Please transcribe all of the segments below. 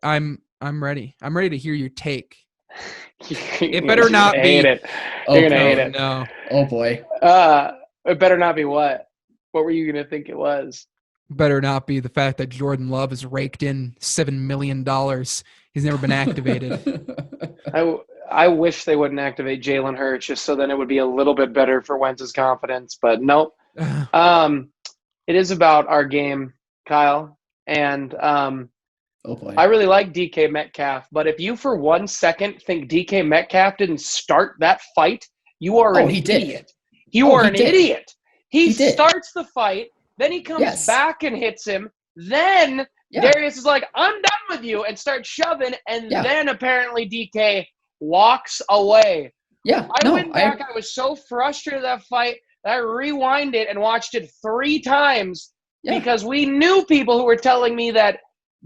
I'm ready. I'm ready to hear your take. It better not be. Hate it. You're gonna hate it. No. Oh boy. It better not be what? What were you gonna think it was? Better not be the fact that Jordan Love has raked in $7 million. He's never been activated. I wish they wouldn't activate Jalen Hurts just so then it would be a little bit better for Wentz's confidence, but nope. It is about our game, Kyle, and oh boy. I really like DK Metcalf, but if you for 1 second think DK Metcalf didn't start that fight, you are an idiot. You are an idiot. He starts the fight, then he comes back and hits him, then Darius is like, I'm done with you, and starts shoving, and then apparently DK walks away. Yeah, I went back. I was so frustrated with that fight that I rewind it and watched it 3 times because we knew people who were telling me that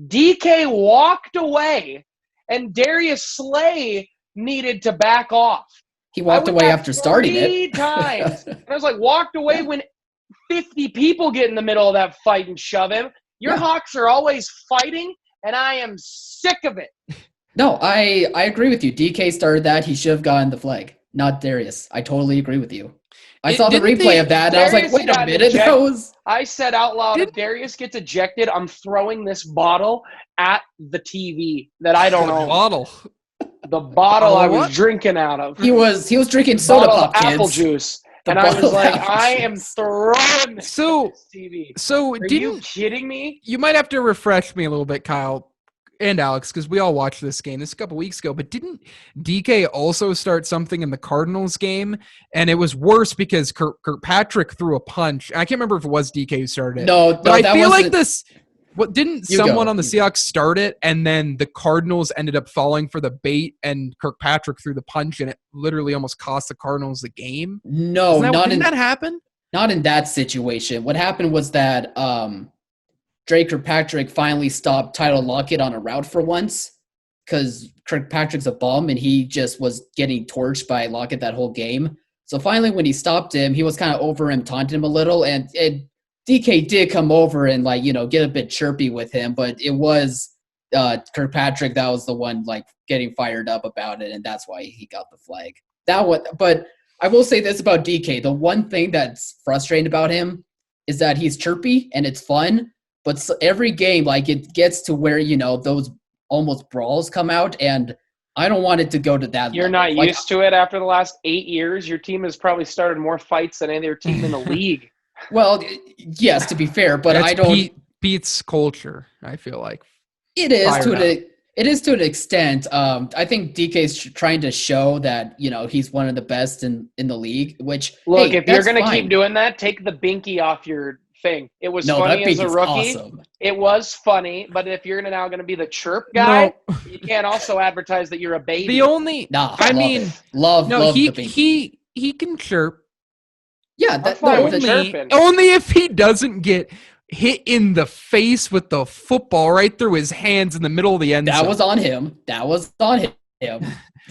DK walked away and Darius Slay needed to back off. He walked away after starting it 3 times. And I was like, walked away when 50 people get in the middle of that fight and shove him. Your Hawks are always fighting, and I am sick of it. No, I agree with you. DK started that. He should have gotten the flag, not Darius. I totally agree with you. I saw the replay of that, and I was like, wait a minute. I said out loud, if Darius gets ejected, I'm throwing this bottle at the TV that I don't own. Bottle? The bottle I was drinking out of. He was drinking soda pop, kids. Apple juice. And I was like, I am throwing this TV. So are you kidding me? You might have to refresh me a little bit, Kyle and Alex, because we all watched this game a couple weeks ago. But didn't DK also start something in the Cardinals game? And it was worse because Kirkpatrick threw a punch. I can't remember if it was DK who started it. No, but I feel like this. What didn't someone on the Seahawks start it, and then the Cardinals ended up falling for the bait, and Kirkpatrick threw the punch, and it literally almost cost the Cardinals the game? No, didn't that happen? Not in that situation. What happened was that Drake Kirkpatrick finally stopped Tyler Lockett on a route for once because Kirkpatrick's a bum, and he just was getting torched by Lockett that whole game. So finally, when he stopped him, he was kind of over him, taunting him a little, and DK did come over and get a bit chirpy with him, but it was Kirkpatrick that was the one getting fired up about it, and that's why he got the flag. But I will say this about DK: the one thing that's frustrating about him is that he's chirpy and it's fun, but every game it gets to where those almost brawls come out, and I don't want it to go to that. You're not used to it after the last 8 years. Your team has probably started more fights than any other team in the league. Well, yes, to be fair, but I don't. Beats culture. I feel like it is to an extent. I think DK's trying to show that he's one of the best in the league. Which look, if you're gonna keep doing that, take the binky off your thing. It was funny as a rookie. Awesome. It was funny, but if you're now going to be the chirp guy, you can't also advertise that you're a baby. The only, love he the binky. he can chirp. Yeah, only if he doesn't get hit in the face with the football right through his hands in the middle of the end zone. That was on him.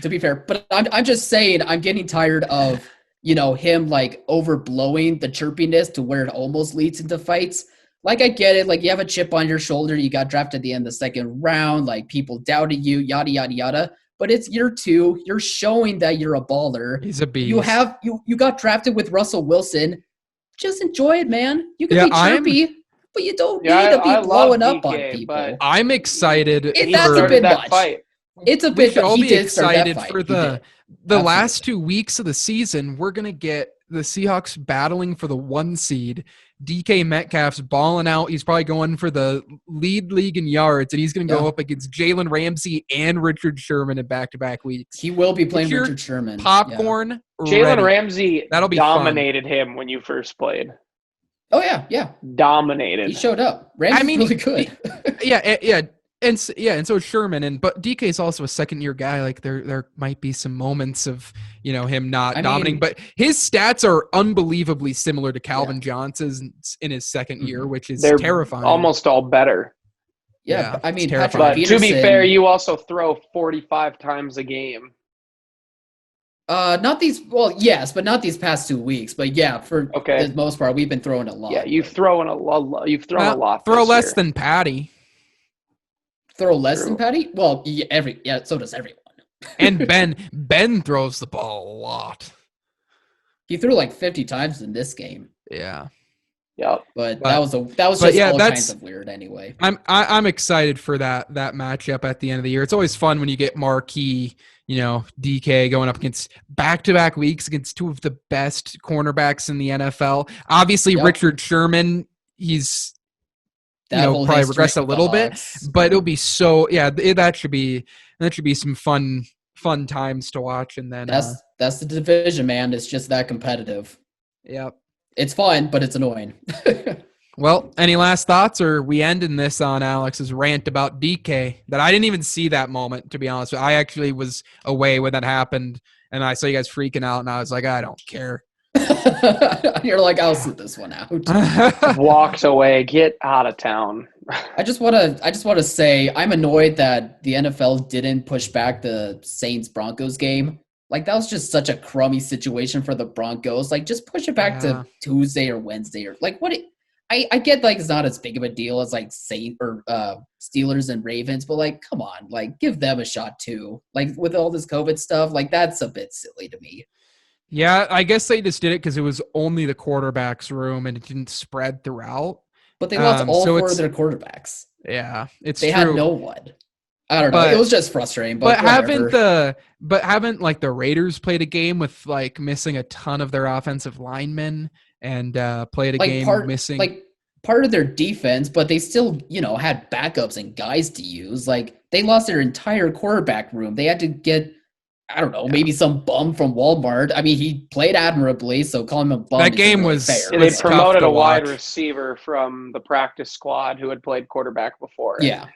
To be fair, but I'm just saying I'm getting tired of him overblowing the chirpiness to where it almost leads into fights. I get it. You have a chip on your shoulder. You got drafted at the end of the second round. People doubted you. Yada yada yada. But it's year 2. You're showing that you're a baller. He's a beast. You got drafted with Russell Wilson. Just enjoy it, man. You can be chirpy, but you don't need to be blowing up on people. I'm excited. That's a bit much. Fight. It's a bit. We should all be excited for the last 2 weeks of the season. We're gonna get the Seahawks battling for the 1 seed. DK Metcalf's balling out. He's probably going for the lead league in yards, and he's going to go up against Jalen Ramsey and Richard Sherman in back-to-back weeks. He will be playing Richard Sherman. Popcorn. Jalen Ramsey That'll be dominated him when you first played. Oh yeah. Dominated. He showed up. Ramsey's really good. And so is Sherman, but DK is also a second-year guy. There might be some moments of him not dominating, but his stats are unbelievably similar to Calvin Johnson's in his second year, which is terrifying. Almost all better. Yeah, I mean, but to be fair, you also throw 45 times a game. Not these. Well, yes, but not these past 2 weeks. But yeah, for the most part, we've been throwing a lot. Yeah, you've thrown a lot. You've thrown a lot. Throw this less year. than Patty. throw less than Patty? Well, so does everyone. And Ben throws the ball a lot. He threw like 50 times in this game. Yeah. Yep. But that was just all kinds of weird anyway. I'm excited for that matchup at the end of the year. It's always fun when you get marquee, DK going up against back-to-back weeks against two of the best cornerbacks in the NFL. Obviously, Richard Sherman, he's probably regressed a little bit, but it'll be that should be some fun times to watch. And then that's the division, man. It's just that competitive. Yep. It's fun, but it's annoying. Well, any last thoughts, or we ending this on Alex's rant about DK? That I didn't even see that moment, to be honest. I actually was away when that happened, and I saw you guys freaking out, and I was like, I don't care. You're like, I'll sit this one out. Walked away. Get out of town. I just want to say I'm annoyed that the NFL didn't push back the Saints-Broncos game. Like, that was just such a crummy situation for the Broncos. Like, just push it back to Tuesday or Wednesday. Or like, what? I get, like, it's not as big of a deal as, like, Steelers and Ravens. But, like, come on. Like, give them a shot, too. Like, with all this COVID stuff, like, that's a bit silly to me. Yeah, I guess they just did it because it was only the quarterback's room and it didn't spread throughout. But they lost all four of their quarterbacks. Yeah, they had no one. I don't know. It was just frustrating. But haven't like the Raiders played a game with like missing a ton of their offensive linemen and played a game missing part of their defense, but they still had backups and guys to use. Like, they lost their entire quarterback room. They had to get, I don't know, maybe some bum from Walmart. I mean, he played admirably, so calling him a bum. That game was fair. They promoted a wide receiver from the practice squad who had played quarterback before. Yeah,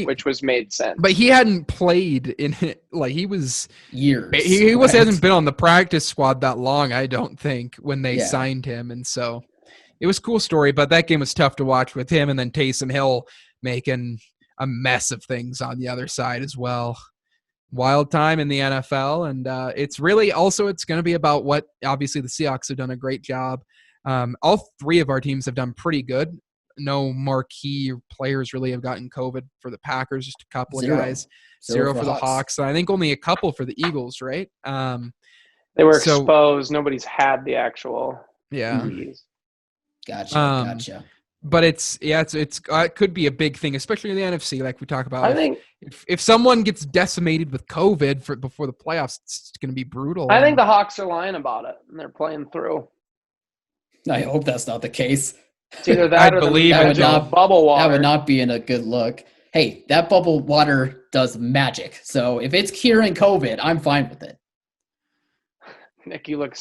which was made sense. But he hadn't played in like he was years. He hasn't been on the practice squad that long, I don't think, when they signed him, and so it was a cool story. But that game was tough to watch with him, and then Taysom Hill making a mess of things on the other side as well. Wild time in the NFL, and it's really also it's going to be about what obviously the Seahawks have done a great job. All three of our teams have done pretty good. No marquee players really have gotten COVID for the Packers, just a couple of guys. Zero for the Hawks. And I think only a couple for the Eagles, right? They were exposed. Nobody's had the actual disease. Gotcha. But it could be a big thing, especially in the NFC, like we talk about. I think if someone gets decimated with COVID before the playoffs, it's going to be brutal. I think the Hawks are lying about it, and they're playing through. I hope that's not the case. It's either that or bubble water. That would not be in a good look. Hey, that bubble water does magic. So if it's curing COVID, I'm fine with it. Nick, you look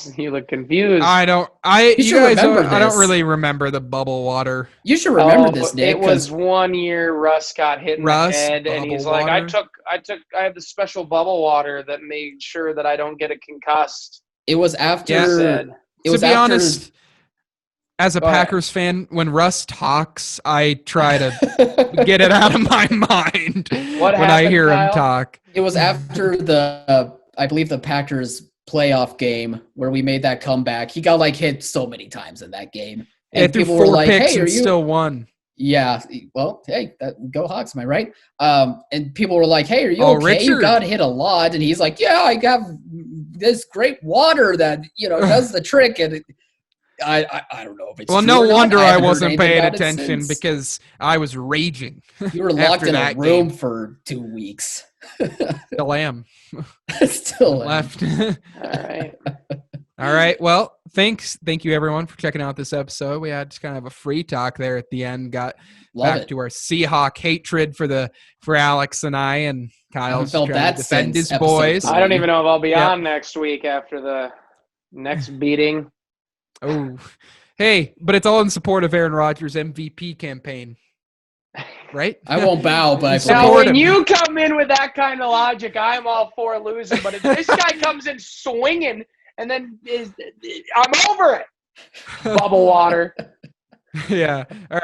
confused. I don't really remember the bubble water. You should remember this, Nick. It was 1 year Russ got hit in the head, and he's like, I have the special bubble water that made sure that I don't get it concussed. It was after. To be honest, as a Packers fan, when Russ talks, I try to get it out of my mind when I hear him talk. It was after I believe the Packers playoff game where we made that comeback. He got hit so many times in that game. And people were like, picks and still won. Yeah. Well, hey, go Hawks, am I right? And people were like, hey, are you okay? Richard. You got hit a lot. And he's like, yeah, I got this great water that, does the trick. And I don't know if it's well, no wonder I wasn't paying attention because I was raging. You were locked in a room for 2 weeks. Still am. Still left. All right. Well, thank you everyone for checking out this episode. We had just kind of a free talk there at the end. Got back to our Seahawk hatred for Alex and I, and Kyle's trying to defend his boys. I don't even know if I'll be on next week after the next beating. Oh, hey, but it's all in support of Aaron Rodgers' MVP campaign. Right? I won't bow, but now when you come in with that kind of logic, I'm all for losing. But if this guy comes in swinging and then I'm over it. Bubble water. Yeah. All right.